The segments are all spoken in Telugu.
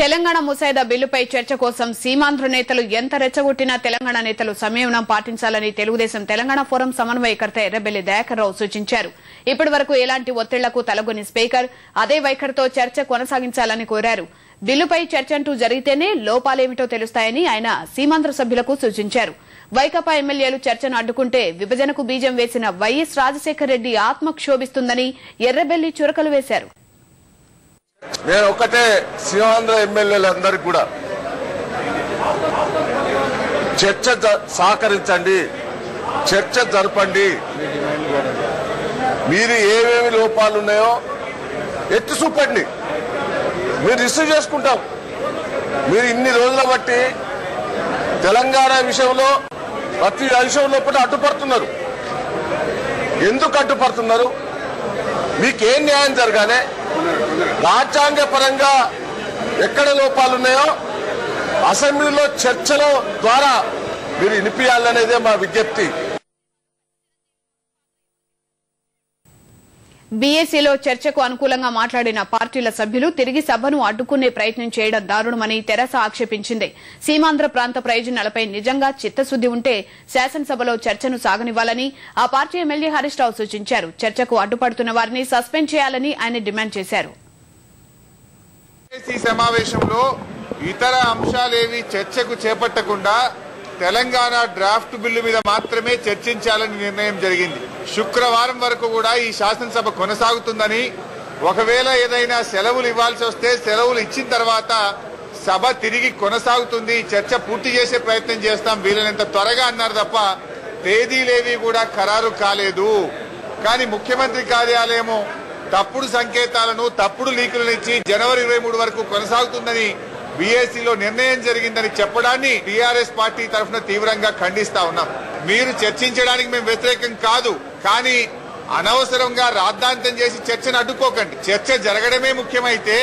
తెలంగాణ ముసాయిదా బిల్లుపై చర్చ కోసం సీమాంధ్ర నేతలు ఎంత రెచ్చగొట్టినా తెలంగాణ నేతలు సంయమనం పాటించాలని తెలుగుదేశం తెలంగాణ ఫోరం సమన్వయకర్త ఎర్రబెల్లి దయాకర్ రావు సూచించారు. ఇప్పటి వరకు ఎలాంటి ఒత్తిళ్లకు తలగొని స్పీకర్ అదే వైఖరితో చర్చ కొనసాగించాలని కోరారు. బిల్లుపై చర్చ అంటూ జరిగితేనే లోపాలేమిటో తెలుస్తాయని ఆయన సీమాంధ్ర సభ్యులకు సూచించారు. వైకాపా ఎమ్మెల్యేలు చర్చను అడ్డుకుంటే విభజనకు బీజం వేసిన వైఎస్ రాజశేఖర్ రెడ్డి ఆత్మ క్షోభిస్తుందని ఎర్రబెల్లి చురకలు వేశారు. నేను ఒకటే సీమాంధ్ర ఎమ్మెల్యేలందరికీ కూడా చర్చ సహకరించండి, చర్చ జరపండి. మీరు ఏమేమి లోపాలు ఉన్నాయో ఎత్తి చూపండి, మీరు రిసీవ్ చేసుకుంటాం. మీరు ఇన్ని రోజుల బట్టి తెలంగాణ విషయంలో ప్రతి విషయంలో అడ్డుపడుతున్నారు. ఎందుకు అడ్డుపడుతున్నారు? మీకేం న్యాయం జరగానే? రాజ్యాంగ పరంగా ఎక్కడ లోపాలున్నాయో అసెంబ్లీలో చర్చల ద్వారా మీరు వినిపించాలనేదే మా విజ్ఞప్తి. బీఏసీలో చర్చకు అనుకూలంగా మాట్లాడిన పార్టీల సభ్యులు తిరిగి సభను అడ్డుకునే ప్రయత్నం చేయడం దారుణమని తెరాస ఆక్షేపించింది. సీమాంధ్ర ప్రాంత ప్రయోజనాలపై నిజంగా చిత్తశుద్ది ఉంటే శాసనసభలో చర్చను సాగనివ్వాలని ఆ పార్టీ ఎమ్మెల్యే హరీష్ రావు సూచించారు. చర్చకు అడ్డుపడుతున్న వారిని సస్పెండ్ చేయాలని ఆయన డిమాండ్ చేశారు. సమావేశంలో ఇతర అంశాలేవి చర్చకు చేపట్టకుండా తెలంగాణ డ్రాఫ్ట్ బిల్లు మీద మాత్రమే చర్చించాలని నిర్ణయం జరిగింది. శుక్రవారం వరకు కూడా ఈ శాసనసభ కొనసాగుతుందని, ఒకవేళ ఏదైనా సెలవులు ఇవ్వాల్సి వస్తే సెలవులు ఇచ్చిన తర్వాత సభ తిరిగి కొనసాగుతుంది, చర్చ పూర్తి చేసే ప్రయత్నం చేస్తాం వీలైనంత త్వరగా అన్నారు తప్ప తేదీలేవి కూడా ఖరారు కాలేదు. కానీ ముఖ్యమంత్రి కార్యాలయము తప్పుడు సంకేతాలను, తప్పుడు లీకులను ఇచ్చి జనవరి 23 వరకు కొనసాగుతుందని బీఏసీలో నిర్ణయం జరిగిందని చెప్పడాన్ని టీఆర్ఎస్ పార్టీ తరఫున తీవ్రంగా ఖండిస్తా ఉన్నాం. మీరు చర్చించడానికి మేము వ్యతిరేకం కాదు, కానీ అనవసరంగా రాద్ధాంతం చేసి చర్చను అడ్డుకోకండి. చర్చ జరగడమే ముఖ్యమైతే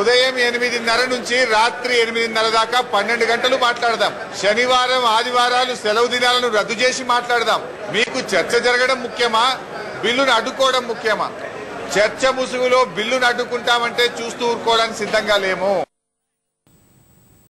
ఉదయం 8:30 నుంచి రాత్రి 8:30 దాకా 12 గంటలు మాట్లాడదాం. శనివారం, ఆదివారాలు సెలవు దినాలను రద్దు చేసి మాట్లాడదాం. మీకు చర్చ జరగడం ముఖ్యమా, బిల్లును అడ్డుకోవడం ముఖ్యమా? చర్చ ముసుగులో బిల్లును అడ్డుకుంటామంటే చూస్తూ ఊరుకోవడానికి సిద్ధంగా లేము.